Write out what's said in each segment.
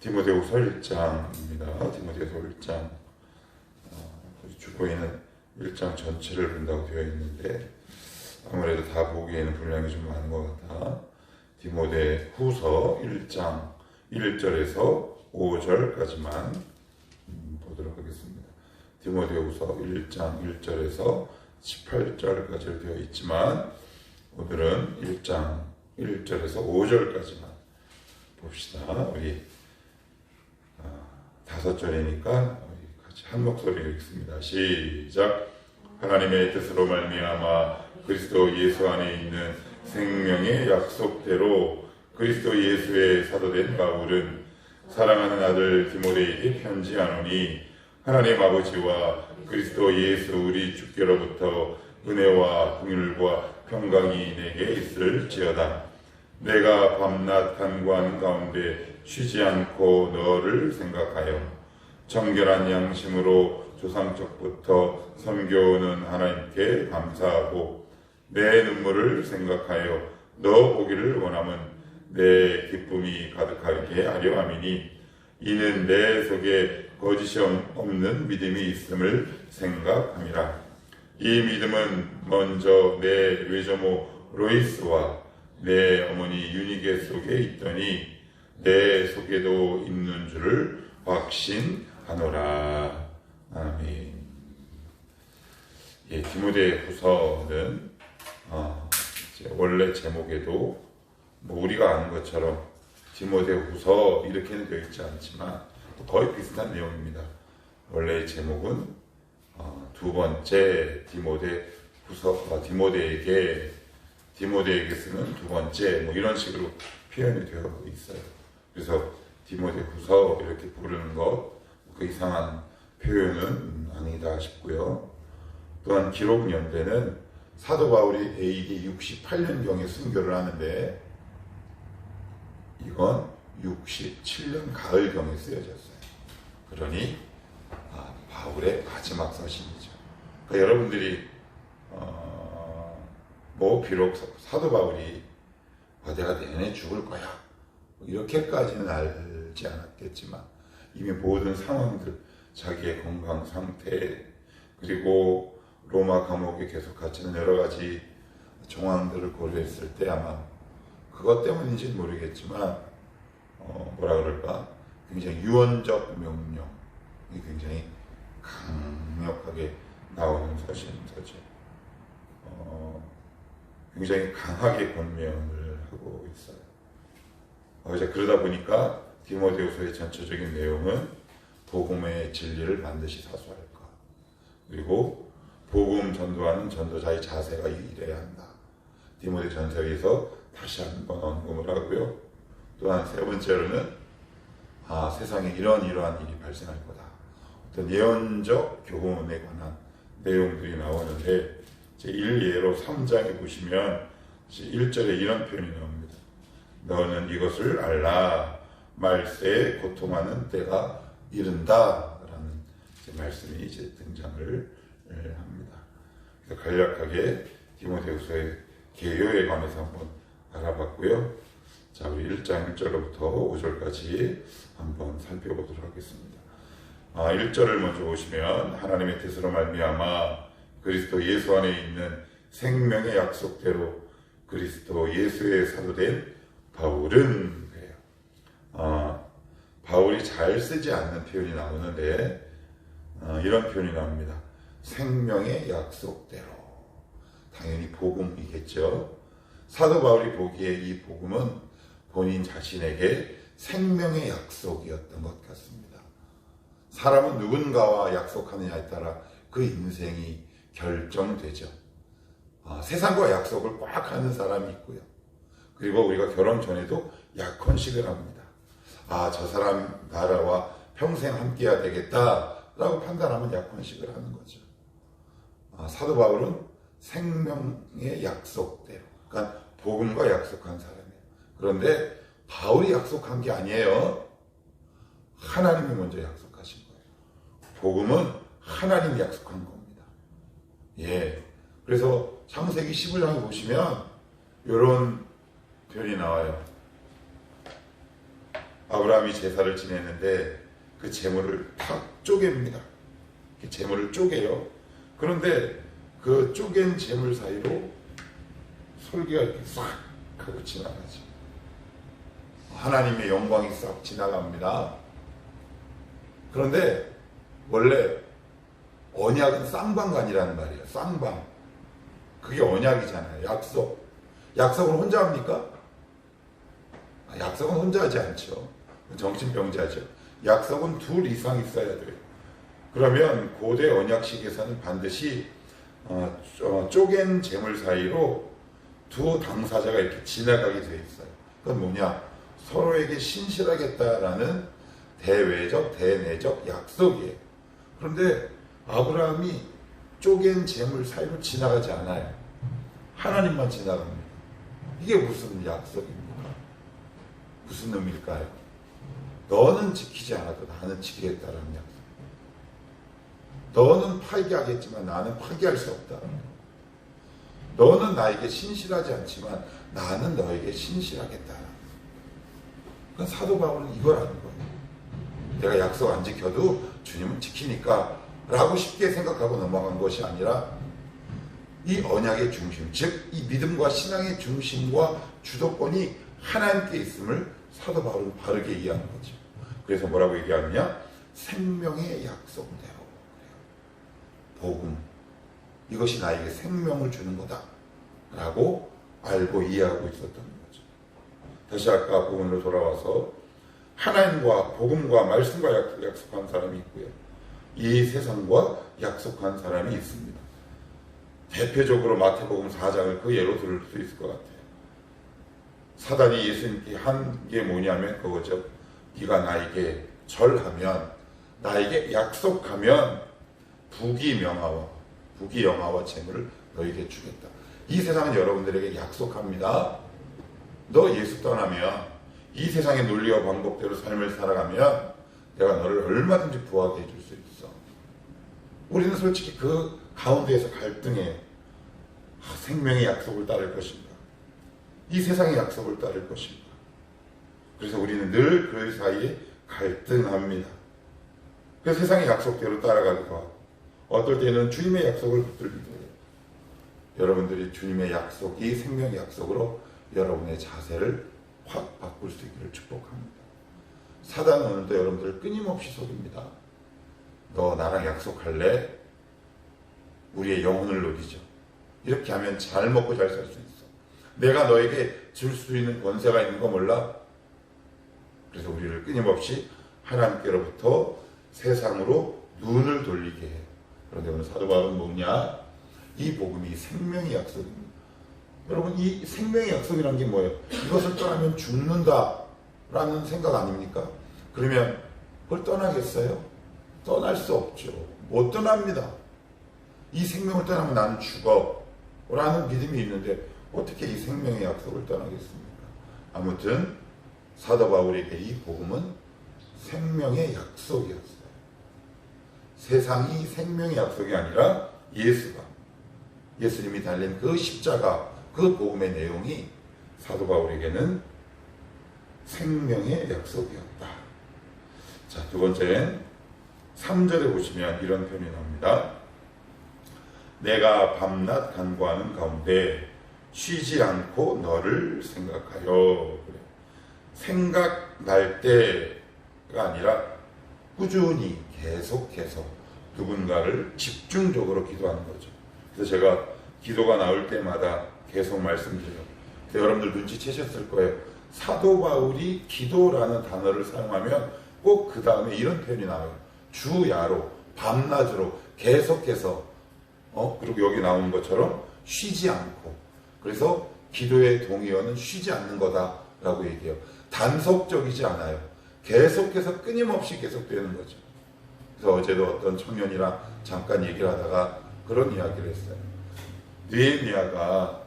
디모데후서 1장입니다. 디모데후서 1장. 주보에는 1장 전체를 본다고 되어 있는데 아무래도 다 보기에는 분량이 좀 많은 것 같아. 디모데후서 1장 1절에서 5절까지만 보도록 하겠습니다. 디모데후서 1장 1절에서 18절까지 되어 있지만 오늘은 1장 1절에서 5절까지만 봅시다. 우리 5절이니까 같이 한 목소리로 읽습니다. 시작. 하나님의 뜻으로 말미암아 그리스도 예수 안에 있는 생명의 약속대로 그리스도 예수의 사도된 바울은 사랑하는 아들 디모데에게 편지하노니 하나님 아버지와 그리스도 예수 우리 주께로부터 은혜와 긍휼과 평강이 내게 있을지어다. 내가 밤낮 간구하는 가운데 쉬지 않고 너를 생각하여 정결한 양심으로 조상적부터 섬겨오는 하나님께 감사하고 내 눈물을 생각하여 너 보기를 원함은 내 기쁨이 가득하게 하려 함이니 이는 내 속에 거짓이 없는 믿음이 있음을 생각함이라. 이 믿음은 먼저 내 외조모 로이스와 내 어머니 유니게 속에 있더니 내 속에도 있는 줄을 확신하노라. 아멘. 예, 디모데후서는 원래 제목에도 우리가 아는 것처럼 디모데후서 이렇게는 되어 있지 않지만 거의 비슷한 내용입니다. 원래 제목은 두 번째 디모데후서, 디모데에게 쓰는 두 번째 이런 식으로 표현이 되어 있어요. 그래서 디모데후서 이렇게 부르는 것 그 이상한 표현은 아니다 싶고요. 또한 기록 연대는 사도 바울이 AD 68년경에 순교를 하는데 이건 67년 가을경에 쓰여졌어요. 그러니 바울의 마지막 서신이죠. 그러니까 여러분들이 비록 사도 바울이 내가 내내 죽을 거야 이렇게까지는 알지 않았겠지만 이미 모든 상황들, 자기의 건강 상태, 그리고 로마 감옥에 계속 갇히는 여러 가지 정황들을 고려했을 때 아마 그것 때문인지는 모르겠지만 굉장히 유언적 명령이 굉장히 강력하게 나오는 서신서죠. 굉장히 강하게 권면을 하고 있어요. 이제 그러다 보니까 디모데후서의 전체적인 내용은 복음의 진리를 반드시 사수할 것, 그리고 복음 전도하는 전도자의 자세가 이래야 한다. 디모데 전서에서 다시 한번 언급을 하고요. 또한 세 번째로는 세상에 이러한 일이 발생할 거다. 어떤 예언적 교훈에 관한 내용들이 나오는데 제 1예로 3장에 보시면 1절에 이런 표현이 나옵니다. 너는 이것을 알라. 말세에 고통하는 때가 이른다. 라는 말씀이 이제 등장을 합니다. 그래서 간략하게 디모데후서의 개요에 관해서 한번 알아봤고요. 자, 우리 1장 1절부터 5절까지 한번 살펴보도록 하겠습니다. 1절을 먼저 보시면 하나님의 뜻으로 말미암아 그리스도 예수 안에 있는 생명의 약속대로 그리스도 예수의 사도된 바울은 그래요. 바울이 잘 쓰지 않는 표현이 나오는데 이런 표현이 나옵니다. 생명의 약속대로. 당연히 복음이겠죠. 사도 바울이 보기에 이 복음은 본인 자신에게 생명의 약속이었던 것 같습니다. 사람은 누군가와 약속하느냐에 따라 그 인생이 결정되죠. 세상과 약속을 꽉 하는 사람이 있고요. 그리고 우리가 결혼 전에도 약혼식을 합니다. 저 사람 나라와 평생 함께해야 되겠다라고 판단하면 약혼식을 하는 거죠. 사도 바울은 생명의 약속대로, 그러니까 복음과 약속한 사람이에요. 그런데 바울이 약속한 게 아니에요. 하나님이 먼저 약속하신 거예요. 복음은 하나님이 약속한 겁니다. 예. 그래서 창세기 11장에 보시면 이런 표현이 나와요. 아브라함이 제사를 지냈는데 그 제물을 탁 쪼갭니다. 제물을 쪼개요. 그런데 그 쪼갠 제물 사이로 솔기가 이렇게 싹 하고 지나가죠. 하나님의 영광이 싹 지나갑니다. 그런데 원래 언약은 쌍방간이라는 말이에요. 쌍방. 그게 언약이잖아요. 약속. 약속은 혼자 합니까? 약속은 혼자 하지 않죠. 정신병자죠. 약속은 둘 이상 있어야 돼요. 그러면 고대 언약식에서는 반드시 쪼갠 제물 사이로 두 당사자가 이렇게 지나가게 돼 있어요. 그건 뭐냐? 서로에게 신실하겠다라는 대외적, 대내적 약속이에요. 그런데 아브라함이 쪼갠 제물 사이로 지나가지 않아요. 하나님만 지나갑니다. 이게 무슨 약속입니까? 무슨 의미일까요? 너는 지키지 않아도 나는 지키겠다라는 약속. 너는 파기하겠지만 나는 파기할 수 없다. 너는 나에게 신실하지 않지만 나는 너에게 신실하겠다. 그건 사도 바울은 이걸 하는 거예요. 내가 약속 안 지켜도 주님은 지키니까 라고 쉽게 생각하고 넘어간 것이 아니라 이 언약의 중심, 즉 이 믿음과 신앙의 중심과 주도권이 하나님께 있음을 사도 바울은 바르게 이해하는 거죠. 그래서 뭐라고 얘기하느냐? 생명의 약속대로. 복음. 이것이 나에게 생명을 주는 거다. 라고 알고 이해하고 있었던 거죠. 다시 아까 복음으로 돌아와서 하나님과 복음과 말씀과 약속한 사람이 있고요. 이 세상과 약속한 사람이 있습니다. 대표적으로 마태복음 4장을 그 예로 들을 수 있을 것 같아요. 사단이 예수님께 한 게 뭐냐면 그거죠. 네가 나에게 절하면, 나에게 약속하면 부귀 영화와 재물을 너에게 주겠다. 이 세상은 여러분들에게 약속합니다. 너 예수 떠나면, 이 세상의 논리와 방법대로 삶을 살아가면 내가 너를 얼마든지 부하게 해줄 수 있어. 우리는 솔직히 그 가운데에서 갈등해. 생명의 약속을 따를 것인가? 이 세상의 약속을 따를 것인가? 그래서 우리는 늘 그 사이에 갈등합니다. 그 세상의 약속대로 따라가기도 하고, 어떨 때는 주님의 약속을 붙들기도 해요. 여러분들이 주님의 약속이 생명의 약속으로 여러분의 자세를 확 바꿀 수 있기를 축복합니다. 사단은 오늘도 여러분들을 끊임없이 속입니다. 너 나랑 약속할래? 우리의 영혼을 노리죠. 이렇게 하면 잘 먹고 잘 살 수 있어. 내가 너에게 줄 수 있는 권세가 있는 거 몰라? 그래서 우리를 끊임없이 하나님께로부터 세상으로 눈을 돌리게 해요. 그런데 오늘 사도 바울은 뭐냐? 이 복음이 생명의 약속입니다. 여러분, 이 생명의 약속이라는 게 뭐예요? 이것을 떠나면 죽는다라는 생각 아닙니까? 그러면 그걸 떠나겠어요? 떠날 수 없죠. 못 떠납니다. 이 생명을 떠나면 나는 죽어 라는 믿음이 있는데 어떻게 이 생명의 약속을 떠나겠습니까? 아무튼 사도 바울에게 이 복음은 생명의 약속이었어요. 세상이 생명의 약속이 아니라 예수님이 달린 그 십자가, 그 복음의 내용이 사도 바울에게는 생명의 약속이었다. 자, 두 번째 3절에 보시면 이런 표현이 나옵니다. 내가 밤낮 간구하는 가운데 쉬지 않고 너를 생각하여. 생각날 때가 아니라 꾸준히 계속해서 누군가를 집중적으로 기도하는 거죠. 그래서 제가 기도가 나올 때마다 계속 말씀드려요. 여러분들 눈치채셨을 거예요. 사도 바울이 기도라는 단어를 사용하면 꼭 그 다음에 이런 표현이 나와요. 주야로, 밤낮으로 계속해서, 그리고 여기 나오는 것처럼 쉬지 않고. 그래서 기도의 동의어는 쉬지 않는 거다라고 얘기해요. 단속적이지 않아요. 계속해서 끊임없이 계속되는 거죠. 그래서 어제도 어떤 청년이랑 잠깐 얘기를 하다가 그런 이야기를 했어요. 느헤미야가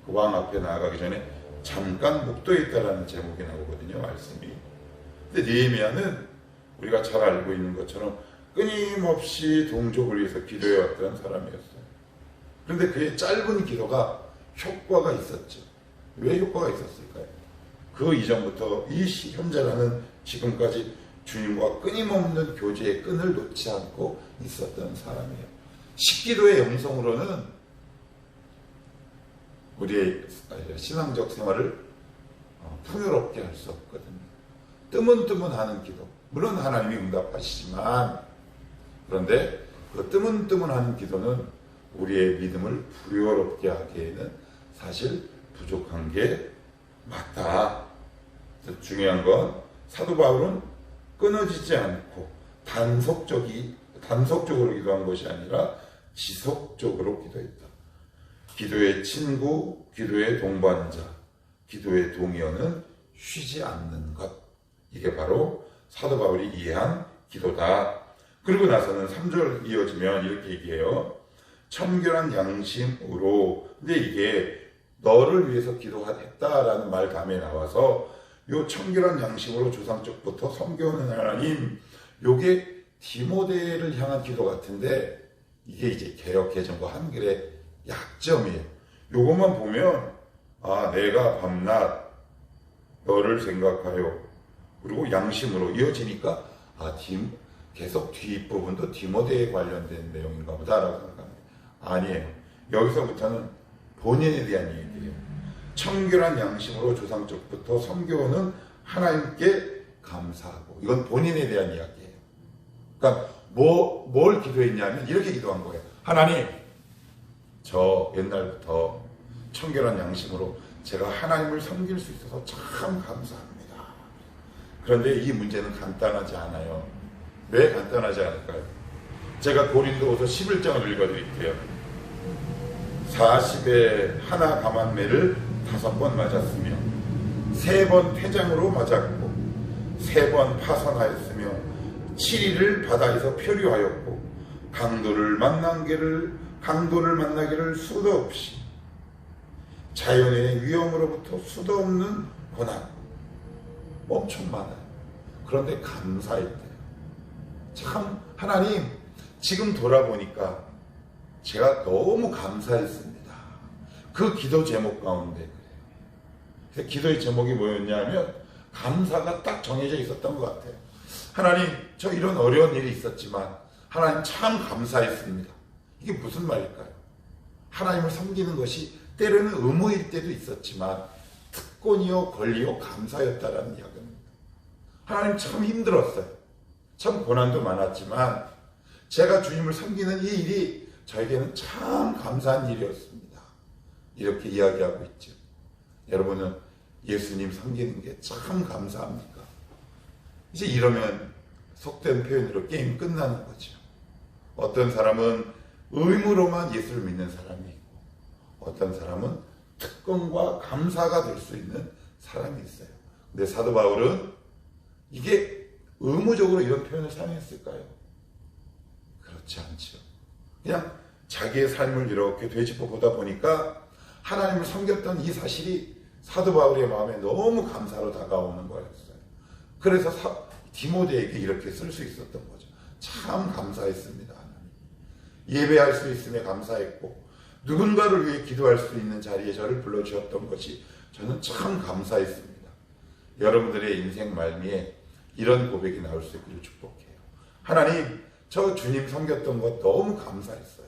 그 왕 앞에 나아가기 전에 잠깐 묵도에 있다라는 제목이 나오거든요, 말씀이. 근데 느헤미야는 우리가 잘 알고 있는 것처럼 끊임없이 동족을 위해서 기도해왔던 사람이었어요. 그런데 그의 짧은 기도가 효과가 있었죠. 왜 효과가 있었을까요? 그 이전부터 이 현재라는 지금까지 주님과 끊임없는 교제의 끈을 놓지 않고 있었던 사람이에요. 식기도의 영성으로는 우리의 신앙적 생활을 풍요롭게 할 수 없거든요. 뜨문뜨문하는 기도, 물론 하나님이 응답하시지만, 그런데 그 뜨문뜨문하는 기도는 우리의 믿음을 풍요롭게 하기에는 사실 부족한 게 맞다. 중요한 건 사도 바울은 끊어지지 않고 단속적으로 기도한 것이 아니라 지속적으로 기도했다. 기도의 친구, 기도의 동반자, 기도의 동의어는 쉬지 않는 것. 이게 바로 사도 바울이 이해한 기도다. 그리고 나서는 3절 이어지면 이렇게 얘기해요. 청결한 양심으로. 근데 이게 너를 위해서 기도했다라는 말 다음에 나와서 요 청결한 양심으로 조상적부터 섬겨오는 하나님, 요게 디모데를 향한 기도 같은데 이게 이제 개역 개정과 한글의 약점이에요. 요것만 보면 내가 밤낮 너를 생각하여 그리고 양심으로 이어지니까 계속 뒷부분도 디모데에 관련된 내용인가 보다라고 생각합니다. 아니에요. 여기서부터는 본인에 대한 얘기예요. 청결한 양심으로 조상적부터 섬겨오는 하나님께 감사하고, 이건 본인에 대한 이야기예요. 그러니까 뭘 기도했냐면 이렇게 기도한 거예요. 하나님, 저 옛날부터 청결한 양심으로 제가 하나님을 섬길 수 있어서 참 감사합니다. 그런데 이 문제는 간단하지 않아요. 왜 간단하지 않을까요? 제가 고린도후서 11장을 읽어드릴게요. 40에 하나 감한매를 5번 맞았으며 3번 퇴장으로 맞았고 3번 파선하였으며 7일을 바다에서 표류하였고 강도를 만나기를 수도 없이 자연의 위험으로부터 수도 없는 고난 엄청 많아요. 그런데 감사했대요. 참 하나님, 지금 돌아보니까 제가 너무 감사했습니다. 그 기도 제목 가운데 그래요. 그래서 기도의 제목이 뭐였냐면 감사가 딱 정해져 있었던 것 같아요. 하나님, 저 이런 어려운 일이 있었지만 하나님 참 감사했습니다. 이게 무슨 말일까요? 하나님을 섬기는 것이 때로는 의무일 때도 있었지만 특권이요 권리요 감사였다라는 이야기입니다. 하나님 참 힘들었어요. 참 고난도 많았지만 제가 주님을 섬기는 이 일이 저에게는 참 감사한 일이었습니다. 이렇게 이야기하고 있죠. 여러분은 예수님 섬기는 게 참 감사합니까? 이제 이러면 속된 표현으로 게임 끝나는 거죠. 어떤 사람은 의무로만 예수를 믿는 사람이 있고 어떤 사람은 특권과 감사가 될 수 있는 사람이 있어요. 근데 사도 바울은 이게 의무적으로 이런 표현을 사용했을까요? 그렇지 않죠. 그냥 자기의 삶을 이렇게 되짚어 보다 보니까 하나님을 섬겼던 이 사실이 사도 바울의 마음에 너무 감사로 다가오는 거였어요. 그래서 디모데에게 이렇게 쓸 수 있었던 거죠. 참 감사했습니다. 하나님. 예배할 수 있음에 감사했고 누군가를 위해 기도할 수 있는 자리에 저를 불러주셨던 것이 저는 참 감사했습니다. 여러분들의 인생 말미에 이런 고백이 나올 수 있기를 축복해요. 하나님, 저 주님 섬겼던 것 너무 감사했어요.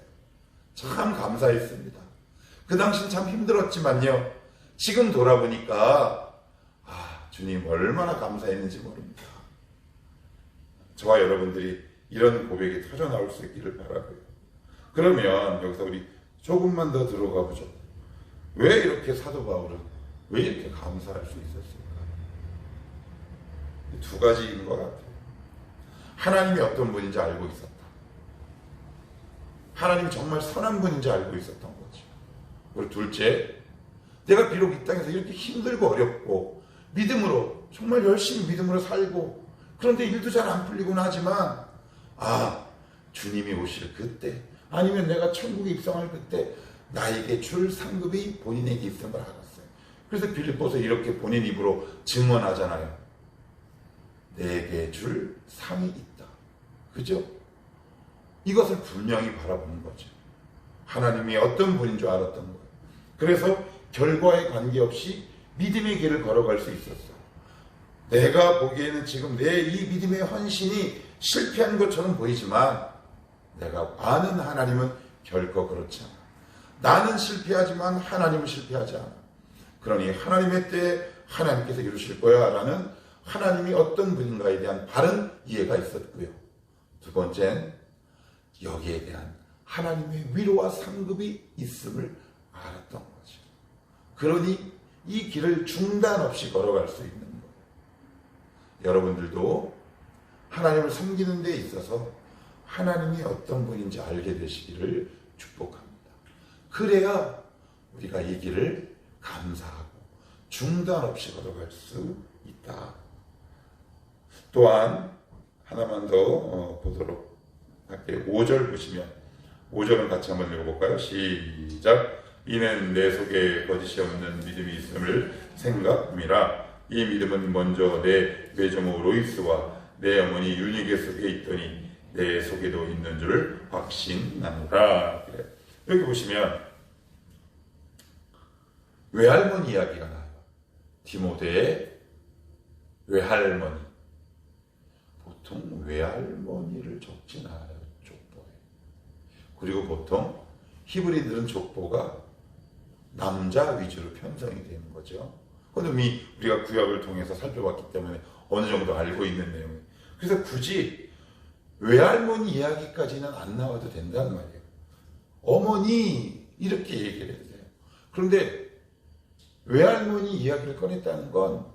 참 감사했습니다. 그 당시는 참 힘들었지만요. 지금 돌아보니까 주님 얼마나 감사했는지 모릅니다. 저와 여러분들이 이런 고백이 터져나올 수 있기를 바라고요. 그러면 여기서 우리 조금만 더 들어가 보죠. 왜 이렇게 사도 바울은 왜 이렇게 감사할 수 있었을까? 두 가지인 것 같아요. 하나님이 어떤 분인지 알고 있었다. 하나님이 정말 선한 분인지 알고 있었던 거죠. 그리고 둘째, 내가 비록 이 땅에서 이렇게 힘들고 어렵고 믿음으로 정말 열심히 믿음으로 살고 그런데 일도 잘 안 풀리곤 하지만 주님이 오실 그때 아니면 내가 천국에 입성할 그때 나에게 줄 상급이 본인에게 있음을 알았어요. 그래서 빌립보서 이렇게 본인 입으로 증언하잖아요. 내게 줄 상이 있다. 그죠? 이것을 분명히 바라보는 거죠. 하나님이 어떤 분인 줄 알았던 거예요. 그래서 결과에 관계없이 믿음의 길을 걸어갈 수 있었어. 내가 보기에는 지금 내 이 믿음의 헌신이 실패한 것처럼 보이지만 내가 아는 하나님은 결코 그렇지 않아. 나는 실패하지만 하나님은 실패하지 않아. 그러니 하나님의 때에 하나님께서 이루실 거야 라는 하나님이 어떤 분인가에 대한 바른 이해가 있었고요. 두 번째는 여기에 대한 하나님의 위로와 상급이 있음을 알았던 거죠. 그러니 이 길을 중단 없이 걸어갈 수 있는 거예요. 여러분들도 하나님을 섬기는 데 있어서 하나님이 어떤 분인지 알게 되시기를 축복합니다. 그래야 우리가 이 길을 감사하고 중단 없이 걸어갈 수 있다. 또한 하나만 더 보도록 할게요. 5절 보시면 5절은 같이 한번 읽어볼까요? 시작. 이는 내 속에 거짓이 없는 믿음이 있음을 생각함이라. 이 믿음은 먼저 내 외조모 로이스와 내 어머니 유니게 속에 있더니 내 속에도 있는 줄 확신하노라. 여기 보시면 외할머니 이야기가 나와요. 디모데의 외할머니. 보통 외할머니를 적진 않아요. 족보에. 그리고 보통 히브리들은 족보가 남자 위주로 편성이 되는 거죠. 그건 이미 우리가 구약을 통해서 살펴봤기 때문에 어느 정도 알고 있는 내용이에요. 그래서 굳이 외할머니 이야기까지는 안 나와도 된다는 말이에요. 어머니 이렇게 얘기를 해도 돼요. 그런데 외할머니 이야기를 꺼냈다는 건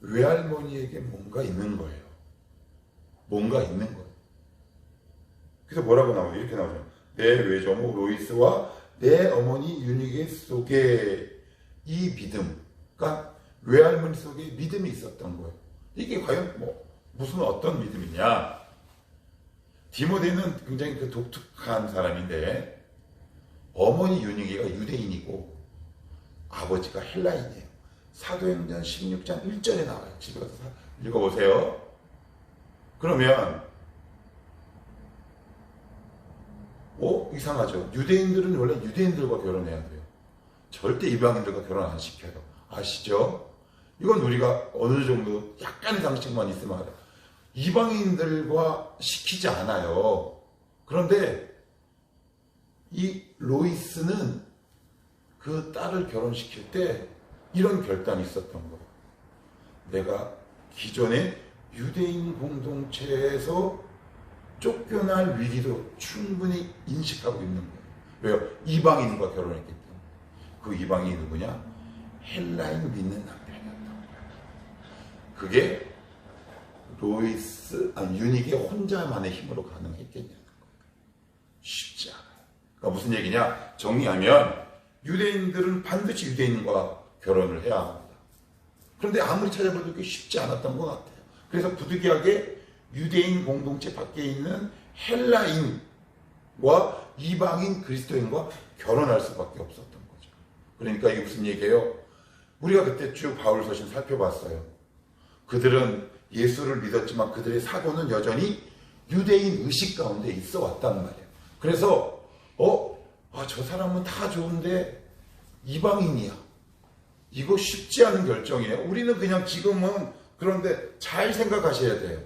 외할머니에게 뭔가 있는 거예요. 뭔가 있는 거예요. 그래서 뭐라고 나와요? 이렇게 나오죠. 내 외조모 로이스와 내 어머니 유니게 속에 이 믿음, 그러니까 외할머니 속에 믿음이 있었던 거예요. 이게 과연 무슨 어떤 믿음이냐? 디모데는 굉장히 그 독특한 사람인데 어머니 유니게가 유대인이고 아버지가 헬라인이에요. 사도행전 16장 1절에 나와요. 집에 가서 읽어보세요. 그러면 이상하죠. 유대인들은 원래 유대인들과 결혼해야 돼요. 절대 이방인들과 결혼 안 시켜요. 아시죠? 이건 우리가 어느 정도 약간의 상식만 있으면 알아요. 이방인들과 시키지 않아요. 그런데 이 로이스는 그 딸을 결혼시킬 때 이런 결단이 있었던 거예요. 내가 기존의 유대인 공동체에서 쫓겨날 위기도 충분히 인식하고 있는 거예요. 왜요? 이방인과 결혼했기 때문에. 그 이방인이 누구냐? 헬라인 믿는 남편이었던 거예요. 그게 유닉의 혼자만의 힘으로 가능했겠냐는 거예요. 쉽지 않아요. 그러니까 무슨 얘기냐? 정리하면 유대인들은 반드시 유대인과 결혼을 해야 합니다. 그런데 아무리 찾아봐도 그게 쉽지 않았던 것 같아요. 그래서 부득이하게 유대인 공동체 밖에 있는 헬라인과 이방인 그리스도인과 결혼할 수밖에 없었던 거죠. 그러니까 이게 무슨 얘기예요? 우리가 그때 쭉 바울 서신 살펴봤어요. 그들은 예수를 믿었지만 그들의 사고는 여전히 유대인 의식 가운데 있어 왔단 말이에요. 그래서 저 사람은 다 좋은데 이방인이야. 이거 쉽지 않은 결정이에요. 우리는 그냥 지금은 그런데 잘 생각하셔야 돼요.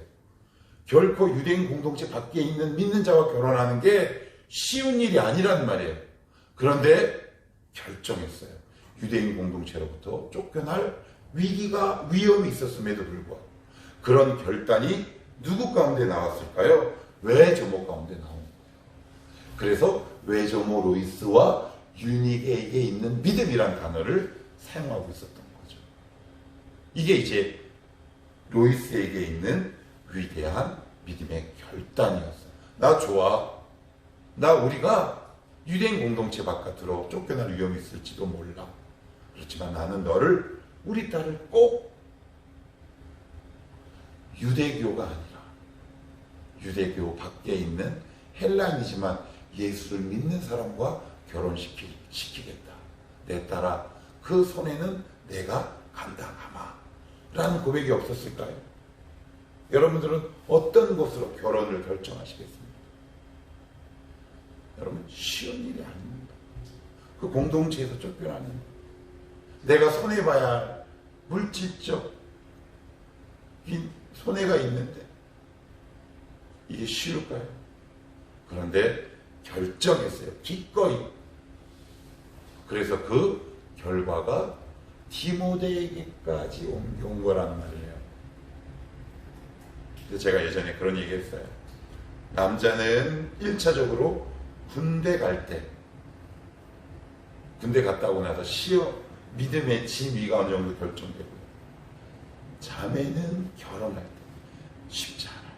결코 유대인 공동체 밖에 있는 믿는 자와 결혼하는 게 쉬운 일이 아니란 말이에요. 그런데 결정했어요. 유대인 공동체로부터 쫓겨날 위험이 있었음에도 불구하고 그런 결단이 누구 가운데 나왔을까요? 외조모 가운데 나온 거예요. 그래서 외조모 로이스와 유니게에게 있는 믿음이란 단어를 사용하고 있었던 거죠. 이게 이제 로이스에게 있는 위대한 믿음의 결단이었어요. 나 좋아. 우리가 유대인 공동체 바깥으로 쫓겨날 위험이 있을지도 몰라. 그렇지만 나는 우리 딸을 꼭 유대교가 아니라 유대교 밖에 있는 헬라인이지만 예수를 믿는 사람과 결혼시키겠다. 내 딸아, 그 손에는 내가 간다 아마 라는 고백이 없었을까요? 여러분들은 어떤 것으로 결혼을 결정하시겠습니까? 여러분, 쉬운 일이 아닙니다. 그 공동체에서 쫓겨나는 내가 손해봐야 할 물질적인 손해가 있는데 이게 쉬울까요? 그런데 결정했어요. 기꺼이. 그래서 그 결과가 디모데에게까지 옮겨온 거란 말이에요. 그래서 제가 예전에 그런 얘기 했어요. 남자는 1차적으로 군대 갈 때, 군대 갔다 오고 나서 믿음의 진위가 어느 정도 결정되고요. 자매는 결혼할 때 쉽지 않아요.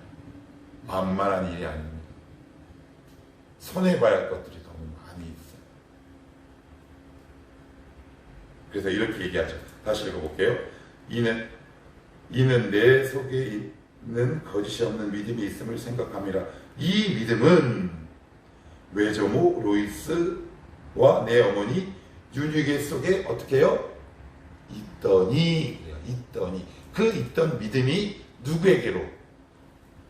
만만한 일이 아닙니다. 손해봐야 할 것들이 너무 많이 있어요. 그래서 이렇게 얘기하죠. 다시 읽어볼게요. 이는 내 속에 있는 거짓이 없는 믿음이 있음을 생각함이라. 이 믿음은 외조모 로이스와 내 어머니 윤희계 속에 어떻게 해요? 있더니 그 있던 믿음이 누구에게로?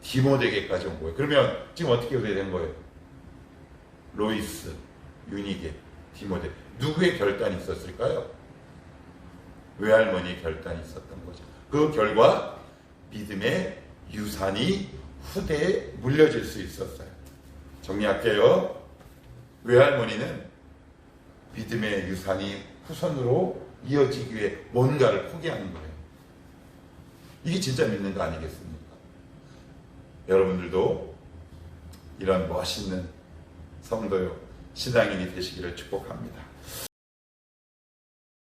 디모데에게까지 온 거예요. 그러면 지금 어떻게 된 거예요? 로이스, 윤희계, 디모데 누구의 결단이 있었을까요? 외할머니의 결단이 있었던 거죠. 그 결과 믿음의 유산이 후대에 물려질 수 있었어요. 정리할게요. 외할머니는 믿음의 유산이 후손으로 이어지기 위해 뭔가를 포기하는 거예요. 이게 진짜 믿는 거 아니겠습니까? 여러분들도 이런 멋있는 성도요, 신앙인이 되시기를 축복합니다.